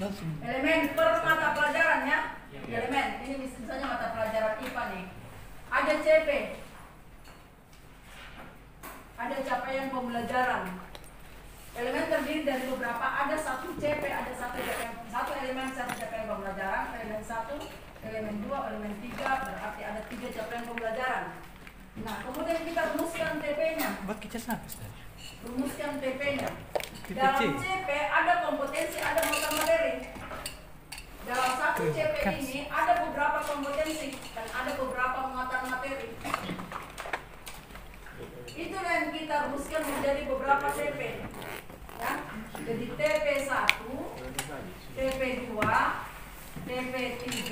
Elemen per mata pelajaran ya. Elemen, ini misalnya mata pelajaran IPA nih. Ada CP. Ada capaian pembelajaran. Elemen terdiri dari beberapa, ada satu CP, ada satu capaian, satu elemen, satu capaian pembelajaran, elemen 1, elemen 2, elemen 3, berarti ada 3 capaian pembelajaran. Nah, kemudian kita rumuskan TP-nya. Rumuskan TP-nya. Dalam CP ada kompetensi, ada mata materi. Dalam satu CP ini ada beberapa kompetensi dan ada beberapa muatan materi. Itu yang kita rumuskan menjadi beberapa TP. Ya. Jadi TP1, TP2, TP3,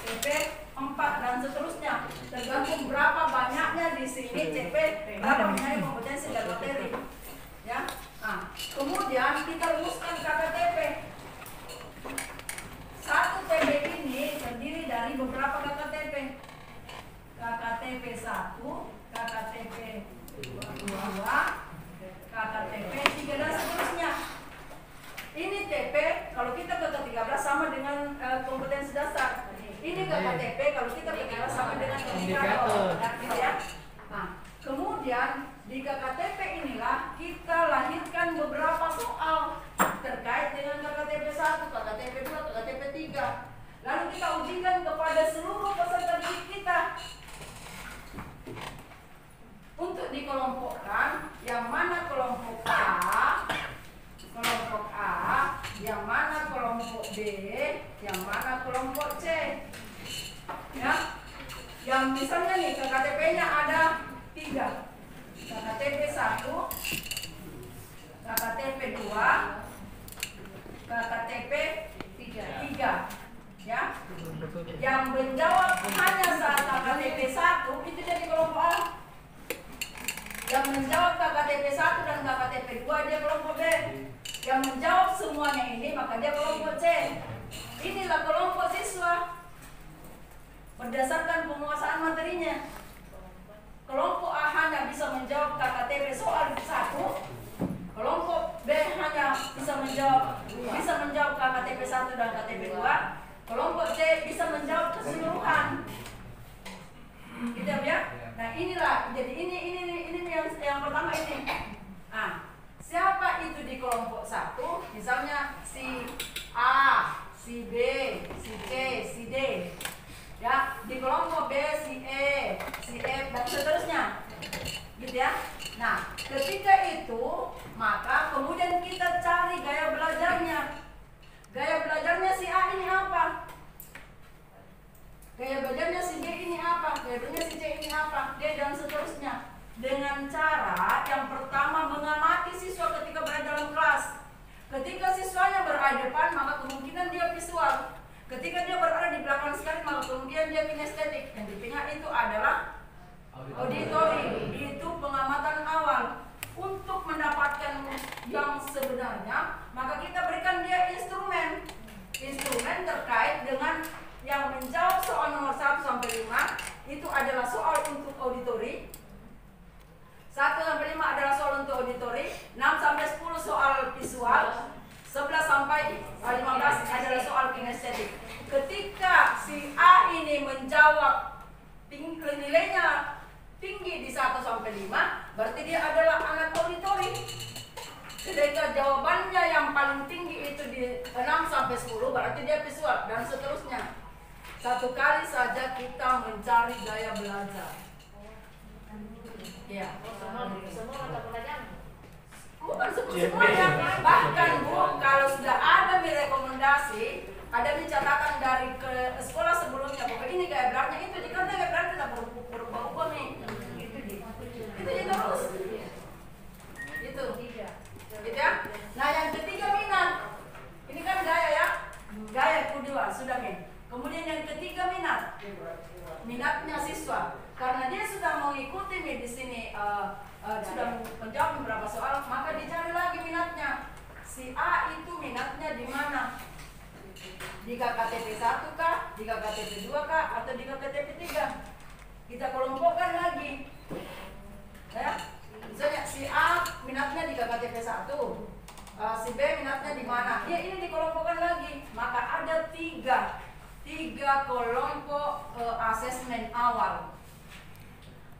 TP4 dan seterusnya. Tergantung berapa banyaknya di sini CP, berapa banyaknya kompetensi dan materi. Ya. Nah, kemudian kita rumuskan KKTP. Satu TP ini terdiri dari beberapa KKTP. KKTP 1, KKTP 2, KKTP 3 dan seterusnya. Ini TP kalau kita ke 13 sama dengan kompetensi dasar. Ini KKTP kalau kita ke 13 sama dengan indikator. Ya. Nah, kemudian di KKTP inilah kita lahirkan beberapa soal terkait dengan KKTP 1, KKTP 2, KKTP 3. Lalu kita ujikan kepada seluruh peserta didik kita. Untuk dikelompokkan, yang mana kelompok A, yang mana kelompok B, yang mana kelompok C. Ya. Yang misalnya nih KKTP-nya ada 3. KKTP 1, KKTP 2, KKTP 3. Ya. Yang menjawab hanya saat KKTP 1 itu jadi kelompok A. Yang menjawab KKTP 1 dan KKTP 2 dia kelompok B. Yang menjawab semuanya ini maka dia kelompok C. Inilah kelompok siswa berdasarkan penguasaan materinya. Kelompok A hanya bisa menjawab KKTP soal 1. Kelompok B hanya bisa menjawab KKTP 1 dan KKTP 2. Kelompok C bisa menjawab keseluruhan. Gitu ya. Nah, inilah. Jadi ini yang pertama ini. Nah, siapa itu di kelompok 1? Misalnya si A, si B, si C, si D. Ya, di kelompok B si E, si F dan seterusnya. Gitu ya. Nah, ketika itu maka kemudian kita cari gaya belajarnya. Gaya belajarnya si A ini apa? Gaya belajarnya si B ini apa? Gaya belajarnya si C ini apa? D dan seterusnya. Dengan cara yang pertama mengamati siswa ketika berada dalam kelas. Ketika siswanya berada depan maka kemungkinan dia visual. Ketika dia berada di belakang sekali maka kemudian dia kinestetik. Yang di tengah itu adalah auditori. Itu pengamatan awal. Untuk mendapatkan yang sebenarnya maka kita berikan dia instrumen. Instrumen terkait dengan yang menjawab soal nomor 1 sampai 5 itu adalah soal untuk auditori. 1 sampai 5 adalah soal untuk auditori, 6 sampai 10 soal visual, 11 sampai 15 adalah soal kinestetik. Ketika si A ini menjawab nilainya tinggi di 1 sampai 5, berarti dia adalah anak auditori. Ketika jawabannya yang paling tinggi itu di 6 sampai 10, berarti dia visual dan seterusnya. Satu kali saja kita mencari gaya belajar. Ya. Semua mata pelajaran. Bukan semuanya. Bahkan Bu, kalau sudah ada rekomendasi, ada catatan dari ke sekolah sebelumnya, pokoknya ini gaya belajarnya itu, jika ada gaya belajar tidak berubah-ubah nih. Itu terus. Itu. Gitu ya. Nah, yang ketiga minat. Ini kan gaya ya. Gaya kedua sudah nih. Kemudian yang ketiga minat. Minatnya siswa. Karena dia sudah mengikuti di sini sudah menjawab beberapa soal, maka dicari lagi minatnya. Si A itu minatnya di mana? Di KKTP 1 kah? Di KKTP 2 kah? Atau di KKTP 3? Kita kelompokkan lagi. Ya. Misalnya si A minatnya di KKTP 1. si B minatnya di mana? Ya ini dikelompokkan lagi. Maka ada tiga kelompok asesmen awal.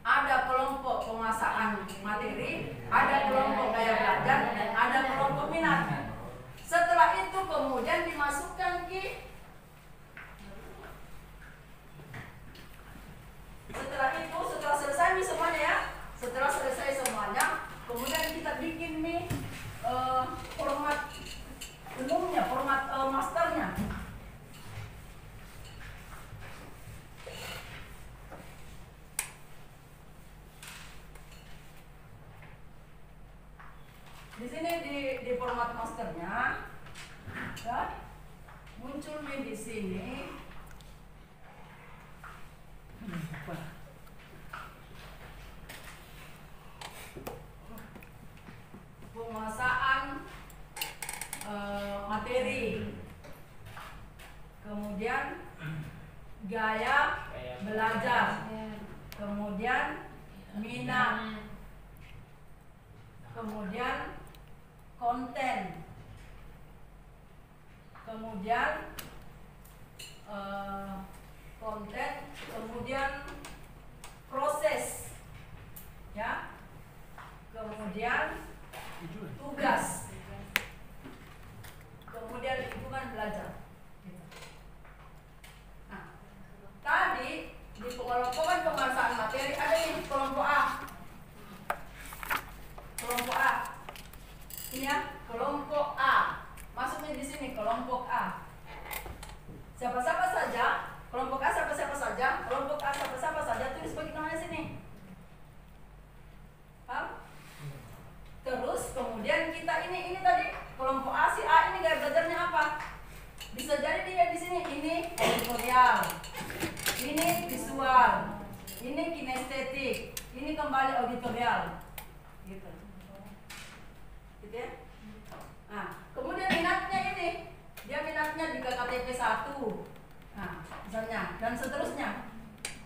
Ada kelompok penguasaan materi, ada kelompok gaya belajar, dan ada kelompok minat. Setelah itu kemudian dimasukkan setelah selesai nih semuanya ya. Setelah selesai semuanya, kemudian kita bikin nih format umumnya, format masternya. Di sini di format masternya, ya, muncul nih di sini. Penguasaan materi, kemudian gaya belajar, kemudian minat, kemudian konten, kemudian proses, ya, kemudian tugas, kemudian lingkungan belajar. Nah, tadi di pengelompokan penguasaan materi ada nih kelompok A. Kelompok A. Ini ya, kelompok A. Masuknya di sini kelompok A. Siapa-siapa saja, kelompok A siapa-siapa saja, kelompok A siapa-siapa saja, tulis bagi namanya sini. Paham? Terus kemudian kita ini tadi kelompok A, si A ini gaya belajarnya apa? Bisa jadi dia di sini ini editorial, ini visual, ini kinestetik, ini kembali auditorial, gitu ya. Nah, kemudian minatnya ini, dia minatnya di KKTP 1, nah misalnya, dan seterusnya,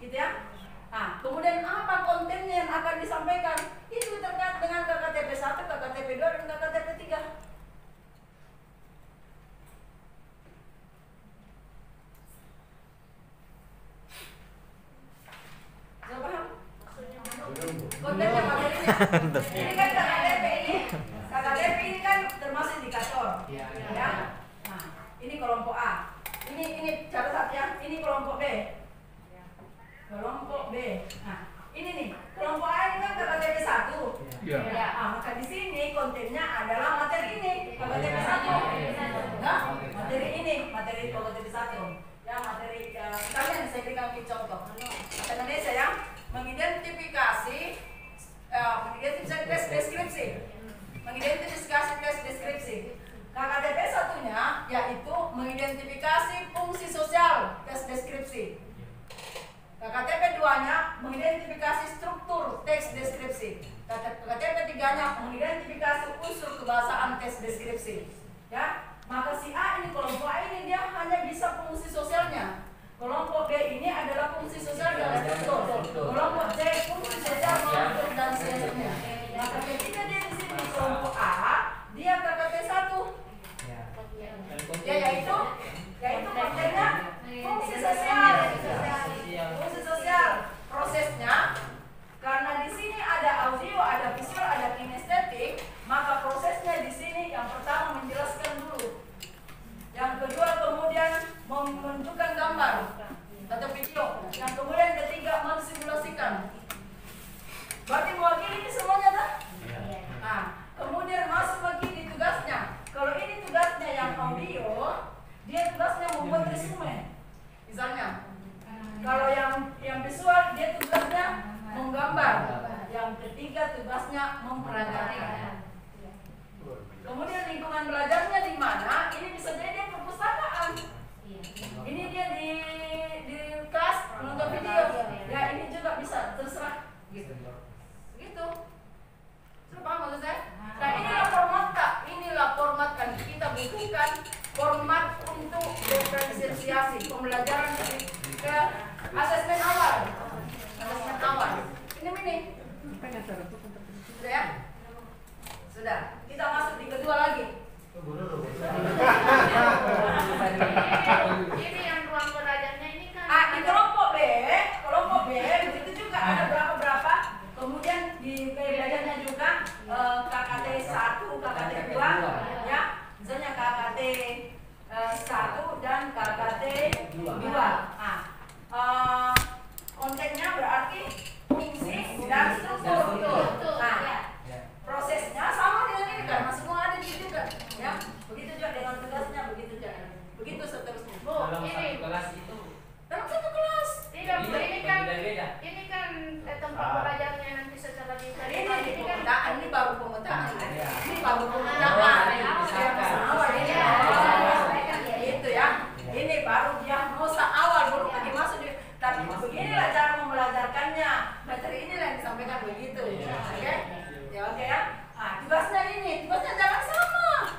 gitu ya. Nah, kemudian apa kontennya yang akan disampaikan? Itu terkait dengan KKTP 1, KKTP 2, dan KKTP 3. Sudah paham? Kontennya materinya. Ini kan KKTP ini. KKTP ini kan termasuk indikator. Ya. Nah, ini kelompok A. Ini catat ya. Ini kelompok B. Kelompok B. Nah, ini nih, kelompok A ini kan KKTP 1. Iya. Ya, maka di sini kontennya adalah materi ini, KKTP 1. Nah, materi ini, materi KKTP 1. Ya, materi kalian saya berikan contoh. Bahasa Indonesia ya, mengidentifikasi tes deskripsi. Mengidentifikasi tes deskripsi. KKTP satunya yaitu mengidentifikasi fungsi sosial tes deskripsi. KKTP 2-nya mengidentifikasi struktur teks deskripsi. KKTP 3-nya mengidentifikasi unsur kebahasaan teks deskripsi. Ya, maka si A ini, kelompok A ini dia hanya bisa fungsi sosialnya. Kelompok B ini adalah fungsi sosial dan struktur. Kelompok C fungsi sosial dan seterusnya. Maka ketika dia di sini kelompok A, dia KKTP 1. Ya, yaitu kontennya fungsi sosial. Fungsi sosial, prosesnya karena di sini ada audio, ada visual, ada kinestetik, maka prosesnya di sini yang pertama menjelaskan dulu. Yang kedua kemudian menunjukkan gambar atau video. Yang kemudian ketiga mensimulasikan. Berarti mewakili ini semuanya tak? Nah, kemudian masuk lagi di tugasnya. Kalau ini tugasnya yang audio, dia tugasnya membuat resume. Misalnya, kalau yang visual dia tugasnya menggambar. Yang ketiga tugasnya mempelajari. Kemudian lingkungan belajarnya di mana? Ini bisa jadi dia perpustakaan. Ini dia di kelas menonton video. Ya ini juga bisa terserah. Gitu. Sudah paham maksud saya? Nah inilah format kan kita butuhkan format untuk diferensiasi pembelajaran ke asesmen awal. Ini. Sudah ya? Sudah. Kita masuk di kedua lagi. Ini yang ruang belajarnya ini kan. Di kelompok B begitu juga ada berapa. Kemudian di belajarnya juga KKT 1, KKT 2, ya. Misalnya KKT 1 dan KKT 2. Kontennya berarti fungsi dan struktur. Prosesnya sama dengan ini karena semua ada di situ kan, ya. Begitu juga dengan tugasnya, begitu seterusnya. Bu, ini kelas itu dalam satu kelas. tidak Bu, ini kan beda. tempat belajarnya nanti secara detail. Ini pemetaan, ini baru pemetaan. Iya. Ini baru pemetaan. Itu ya. Ini baru diagnosa awal baru lagi masuk di. Tapi beginilah cara membelajarkannya. Materi inilah yang disampaikan begitu. Oke? Ya oke ya. Tugasnya jangan sama.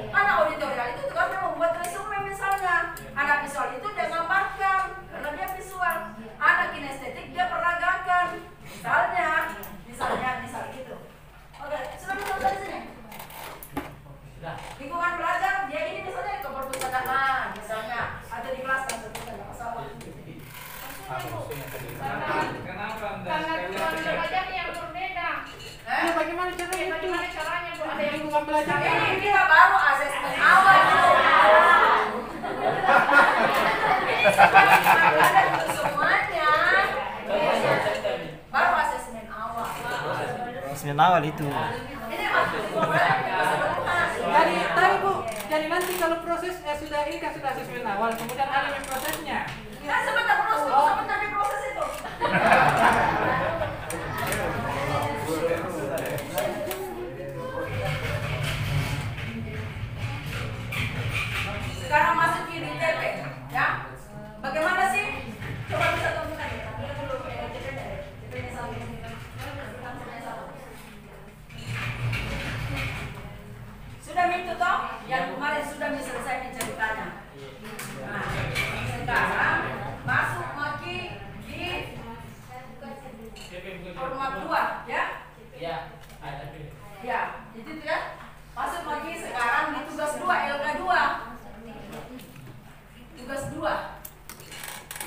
Anak auditorial itu tugasnya membuat resume misalnya. Anak visual itu dia gambarkan karena dia visual. Anak kinestetik dia peragakan. Misal gitu. Oke, sudah selesai di sini. Sudah. Lingkungan belajar dia ini misalnya ke perpustakaan misalnya atau di kelas kan seperti masalah. Karena ruang belajarnya yang berbeda. Bagaimana caranya itu? Bagaimana caranya Bu? Ada yang Lingkungan belajar. Ini kita baru asesmen awal. Ada itu semuanya. Baru asesmen awal. Asesmen awal itu. Ini maksudnya Jadi tadi Bu, jadi nanti kalau proses sudah asesmen awal, kemudian ada prosesnya. kan sebentar di proses itu. Sekarang masuk di TP, ya. Bagaimana sih? Coba bisa tunjukkan ya. Ambil dulu TP-nya satu. Sudah itu toh? Yang kemarin sudah selesai ceritanya. Nah, sekarang masuk lagi di format 2, ya? Ya, ada. Ya, itu ya. Masuk lagi sekarang di tugas 2 LK2. Tugas 2.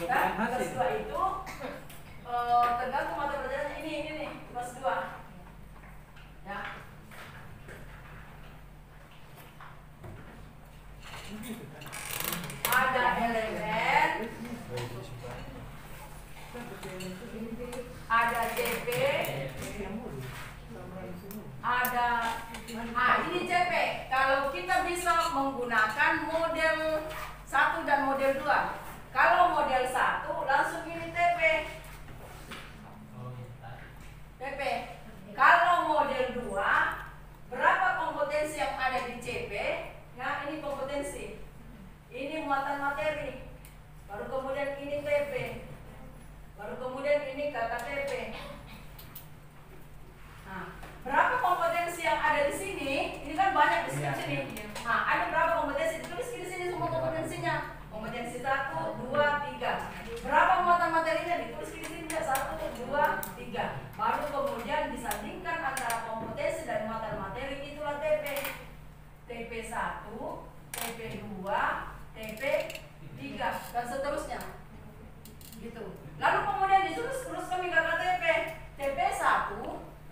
Ya, tugas 2 itu tergantung mata pelajarannya ini nih, tugas 2. Ya. Ada elemen, ada CP, ada ini CP. Kalau kita bisa menggunakan model 1 dan model 2. Kalau model 1 langsung ini TP. TP. Kalau model 2 berapa kompetensi yang ada di CP? Ya, ini kompetensi. Ini muatan materi. Baru kemudian ini TP. Baru kemudian ini KKTP. Nah, berapa kompetensi yang ada di sini? Ini kan banyak di sini. Nah, ada berapa kompetensi? Ditulis di sini semua kompetensinya. Kompetensi 1, 2, 3. Berapa muatan materinya? Ditulis di sini 1, 2, 3. Baru kemudian disandingkan antara kompetensi dan muatan materi, itulah TP. TP1, TP2, TP3 dan seterusnya. Gitu. Lalu kemudian ditulis terus kami KKTP. TP1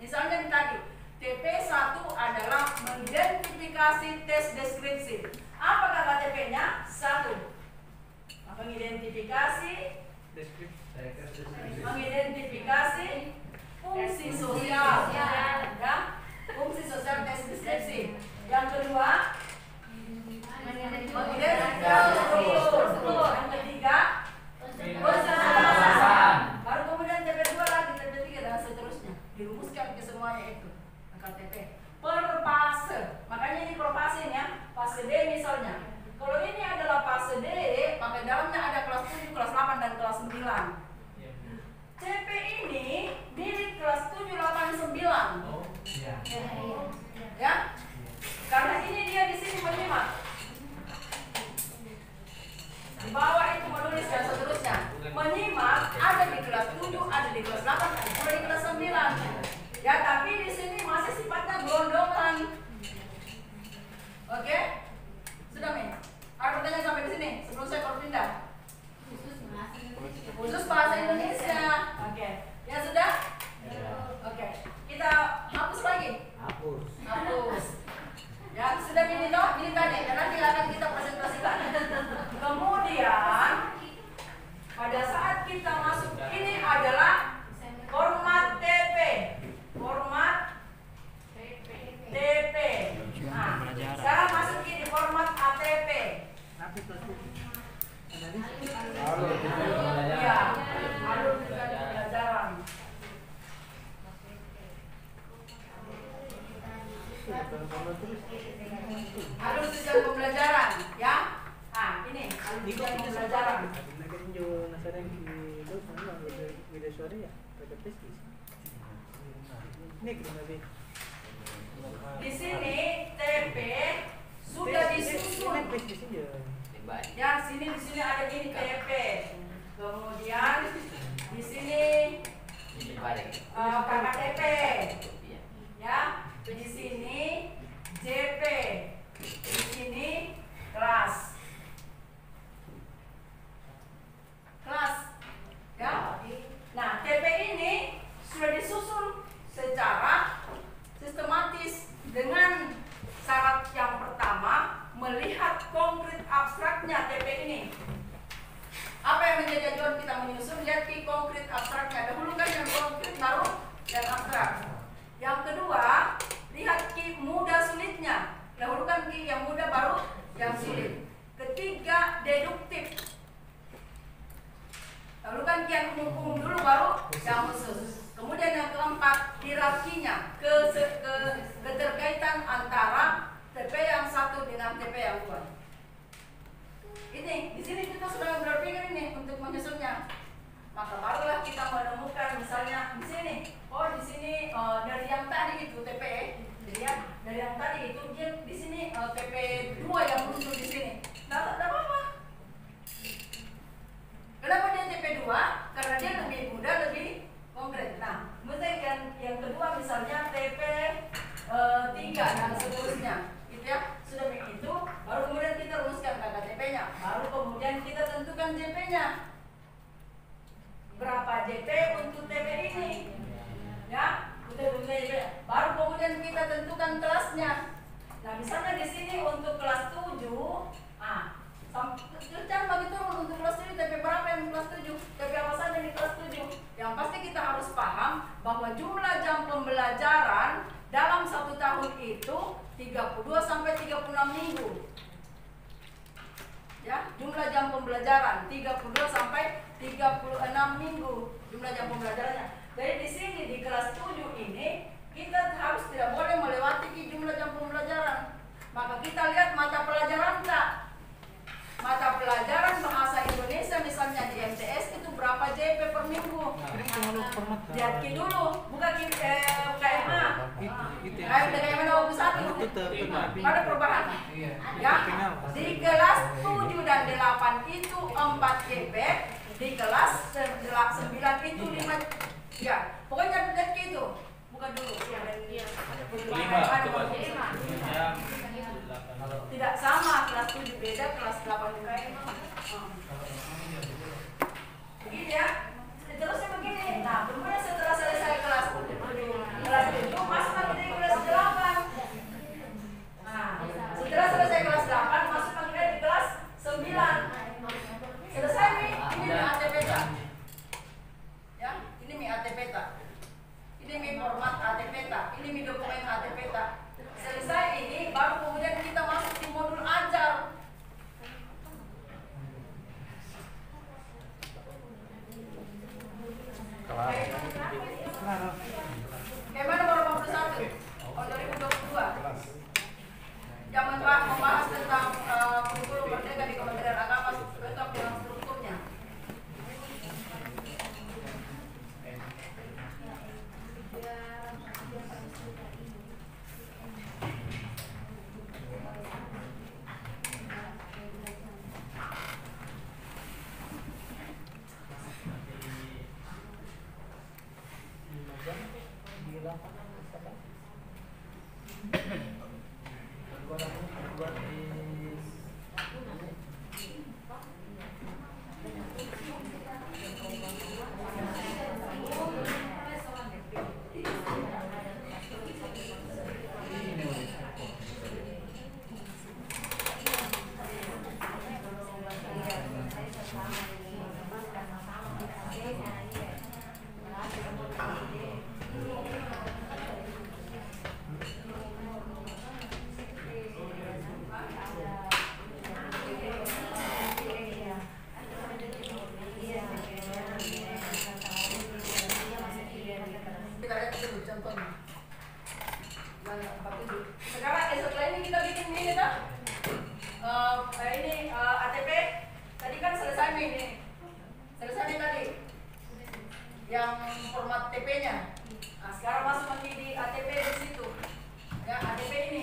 misalnya tadi TP1 adalah mengidentifikasi tes deskripsi. Apa KKTP-nya? 1. Mengidentifikasi fungsi sosial, ya, fungsi sosial tes deskripsi. Yang kedua, mengidentifikasi struktur. Yang ketiga, penjelasan. Baru kemudian TP2 lagi, TP3 dan seterusnya. Dirumuskan ke semuanya itu KKTP. Per fase. Makanya ini per fase ya. Fase D misalnya. Kalau ini adalah fase D, maka dalamnya ada kelas 7, kelas 8 dan kelas 9. CP ini milik kelas 7, 8, 9. Oh, iya. Ya. Karena ini dia di sini menyimak. Di bawah itu menulis dan seterusnya. Menyimak ada di kelas 7, ada di kelas 8, ada juga di kelas 9. Ya, tapi di sini masih sifatnya gelondongan. ini toh, ini tadi, dan nanti akan kita presentasikan. Kemudian pada saat kita masuk ini adalah format TP. Format TP. Nah, sekarang masuk ini format ATP. Ya, alur tunjangan pembelajaran. Alur tunjangan pembelajaran, ya. Ah, ini alur tunjangan pembelajaran. Di sini TP sudah disusun. Ya, di sini ada ini TP. Kemudian di sini KKTP. Ya, di sini JP. Di sini kelas. Kelas. Ya. Nah, TP ini sudah disusun secara sistematis dengan syarat yang pertama melihat konkret abstraknya TP ini. Apa yang menjadi acuan kita menyusun? Lihat ki konkret abstraknya. Dahulu kan yang konkret baru yang abstrak. Yang kedua, lihat ki mudah sulitnya. Dahulu kan ki yang mudah baru yang sulit. Ketiga, deduktif. Dahulu kan ki yang umum dulu baru yang khusus. Kemudian yang keempat, hierarkinya, keterkaitan antara TP yang satu dengan TP yang dua. Ini di sini kita sudah berpikir ini untuk menyusunnya. Maka barulah kita menemukan misalnya di sini, oh di sini dari yang tadi itu TP, jadi ya dari yang tadi itu dia di sini TP 2 yang muncul di sini. Tidak apa-apa. Kenapa dia TP 2? Karena dia lebih mudah, lebih konkret. Nah, kemudian yang kedua misalnya TP 3 dan seterusnya, gitu ya. Sudah begitu, baru kemudian kita rumuskan KKTP-nya, baru kemudian kita tentukan JP-nya. Berapa JP untuk TP ini? Ya, untuk JP. Baru kemudian kita tentukan kelasnya. Nah, misalnya di sini untuk kelas 7, jangan bagi turun untuk kelas 7 TP berapa yang kelas 7? TP apa saja di kelas 7? Yang pasti kita harus paham bahwa jumlah jam pembelajaran dalam 1 tahun itu 32 sampai 36 minggu. Ya, jumlah jam pembelajaran 32 sampai 36 minggu jumlah jam pembelajarannya. Jadi di sini di kelas 7 ini kita harus tidak boleh melewati jumlah jam pembelajaran. Maka kita lihat mata pelajaran tak? Mata pelajaran bahasa Indonesia misalnya di MTS itu berapa JP per minggu? Lihat dulu, bukan KMA. KMA 21. Ada perubahan. Ya, di kelas 7 dan 8 itu 4 JP, di kelas 9 itu 5. Ya, pokoknya lihat gitu. Bukan dulu. Tidak sama, kelas 7 beda, kelas 8 juga. Begini ya. Terusnya begini. Nah, kemudian setelah selesai kelas 7 masuk lagi di kelas 8. Nah, setelah selesai kelas 8 masuk lagi di kelas 9. Selesai nih, ini ATP tak? Ya, ini mi ATP tak? Ini mi format ATP tak? Ini mi dokumen ATP tak? Selesai ini baru kemudian kita masuk di modul ajar. selesai nih. Selesai nih tadi. Yang format TP-nya. Nah, sekarang masuk lagi di ATP di situ. Ya, ATP ini.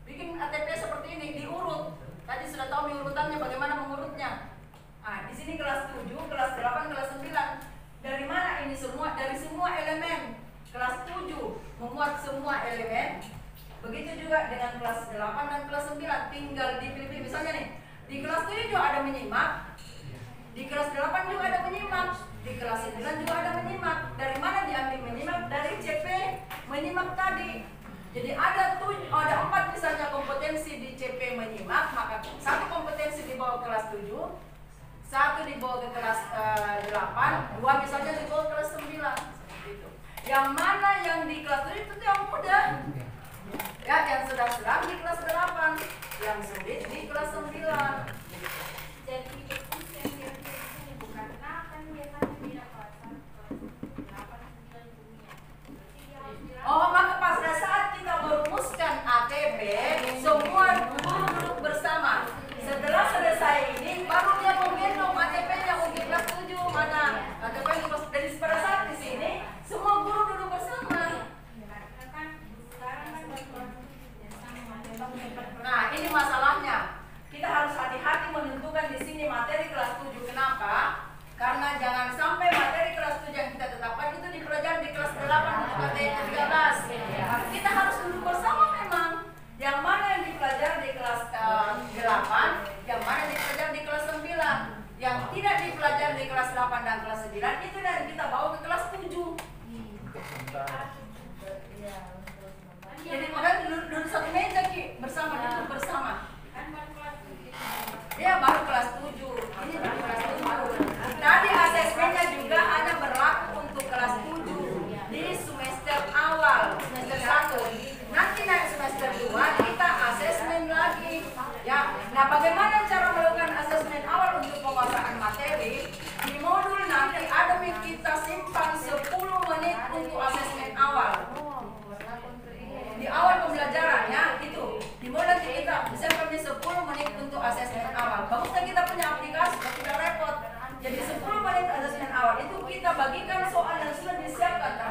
Bikin ATP seperti ini, diurut. Tadi sudah tahu nih urutannya, bagaimana mengurutnya. Nah, di sini kelas 7, kelas 8, kelas 9. Dari mana ini semua? Dari semua elemen. Kelas 7 memuat semua elemen. Begitu juga dengan kelas 8 dan kelas 9. Tinggal dipilih. Misalnya nih, di kelas 7 juga ada menyimak. Di kelas 8 juga ada menyimak. Di kelas 9 juga ada menyimak. Dari mana diambil menyimak? Dari CP menyimak tadi. Jadi ada 4 misalnya kompetensi di CP menyimak, maka satu kompetensi dibawa ke kelas 7, satu dibawa ke kelas 8, 2 misalnya dibawa ke kelas 9. Seperti itu. Yang mana yang di kelas 7 itu yang mudah. Ya, yang sedang di kelas 8, yang sulit di kelas 9. Jadi bukan kan biasanya beda kelas 8, 9 dunia. Berarti dia harus dirasa. Oh, maka pada saat kita merumuskan ATP, semua guru duduk bersama. Setelah selesai ini, baru dia menggendong ATP-nya untuk kelas 7 mana. ATP dari pada saat di sini, semua guru duduk bersama. Nah, ini masalahnya. Kita harus hati-hati menentukan di sini materi kelas 7. Kenapa? Karena jangan sampai materi kelas 7 yang kita tetapkan itu dipelajari di kelas 8 untuk materi 13. Tapi kita harus duduk bersama memang. Yang mana yang dipelajari di kelas 8, yang mana yang dipelajari di kelas 9. Yang tidak dipelajari di kelas 8 dan kelas 9 itu yang kita bawa ke kelas 7. Jadi makanya duduk satu meja Ki, bersama, duduk bersama. Ya, baru kelas 7. Ini baru kelas 7 baru. Tadi asesmennya juga hanya berlaku untuk kelas 7 di semester awal, semester 1. Nanti naik semester 2 kita asesmen lagi. Ya, nah bagaimana cara melakukan asesmen awal untuk penguasaan materi? Di modul nanti ada kita simpan 10 menit untuk asesmen awal. Di awal pembelajarannya itu di modul kita bisa pakai 10 menit untuk asesmen awal. Bagusnya kita punya aplikasi, tidak repot. Jadi 10 menit asesmen awal itu kita bagikan soal yang sudah disiapkan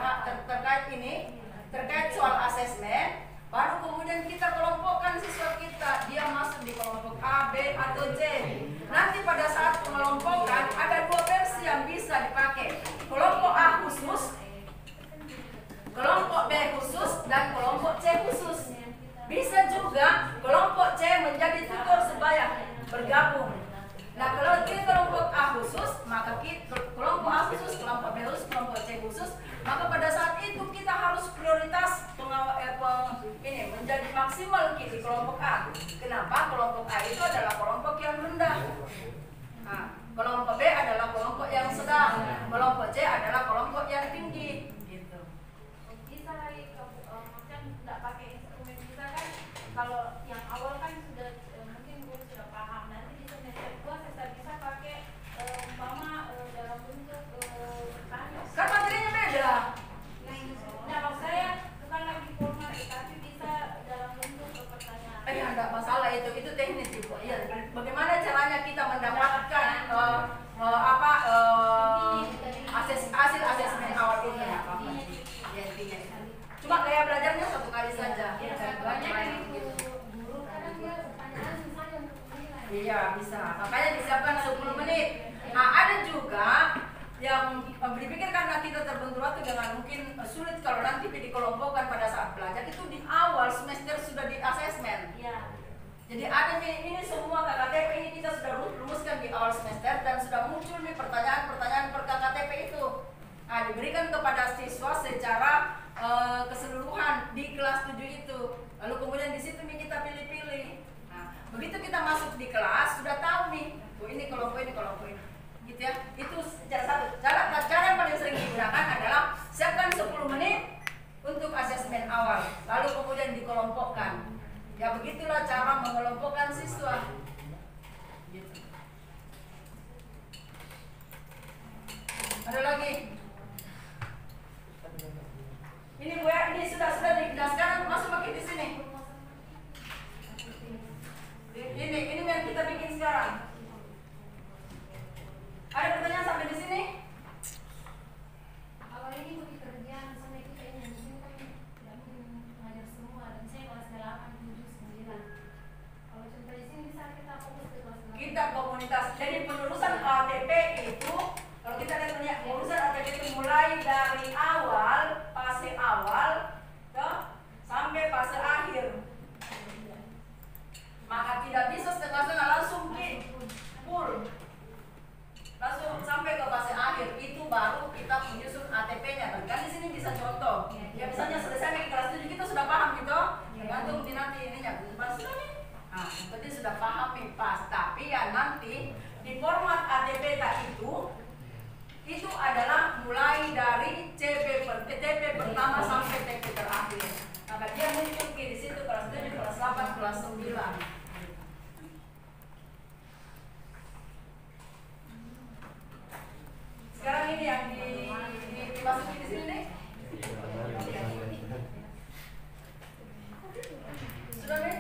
terkait ini, terkait soal asesmen. Baru kemudian kita kelompokkan siswa kita, dia masuk di kelompok A, B, atau C. Nanti pada saat pengelompokan ada 2 versi yang bisa dipakai. Kelompok A khusus, kelompok B khusus, dan kelompok C khusus. Bisa juga kelompok C menjadi tutor sebaya bergabung. Nah, kalau di kelompok A khusus, maka kelompok A khusus, kelompok B khusus, kelompok C khusus, maka pada saat itu kita harus prioritas ini menjadi maksimal di kelompok A. Kenapa? Kelompok A itu adalah kelompok yang rendah. Nah, kelompok B adalah kelompok yang sedang, kelompok C adalah kelompok yang tinggi. Gitu. Bisa lagi maksudnya nggak pakai instrumen kita kan, kalau yang awal kan sudah mungkin guru sudah paham. Nanti di semester 2 saya bisa pakai umpama dalam bentuk bertanya. Kan materinya beda. Nah, maksud saya bukan lagi formal, tapi bisa dalam bentuk pertanyaan. Enggak masalah itu teknis Ibu. Iya, bagaimana caranya kita mendapatkan hasil asesmen awal ini ya, apa? Ya, intinya itu. Cuma gaya belajarnya 1 kali saja. Iya, bisa. Makanya disiapkan 10 menit. Nah, ada juga yang berpikir karena kita terbentur waktu dengan mungkin sulit kalau nanti dikelompokkan pada saat belajar itu di awal semester sudah di asesmen. Iya. Jadi ada ini semua KKTP ini kita sudah rumuskan di awal semester dan sudah muncul nih pertanyaan-pertanyaan per KKTP itu. Nah, diberikan kepada siswa secara keseluruhan di kelas 7 itu. Lalu kemudian di situ nih kita pilih-pilih. Nah, begitu kita masuk di kelas sudah tahu nih, ini kelompok ini. Gitu ya. Itu cara yang paling sering digunakan adalah siapkan 10 menit untuk asesmen awal, lalu kemudian dikelompokkan. Ya begitulah cara mengelompokkan siswa. Gitu. Ada lagi? Ini Bu ya, ini sudah sekarang masuk lagi di sini. Ini kelas 9. Sekarang ini yang dimasukin di sini nih. Sudah nih?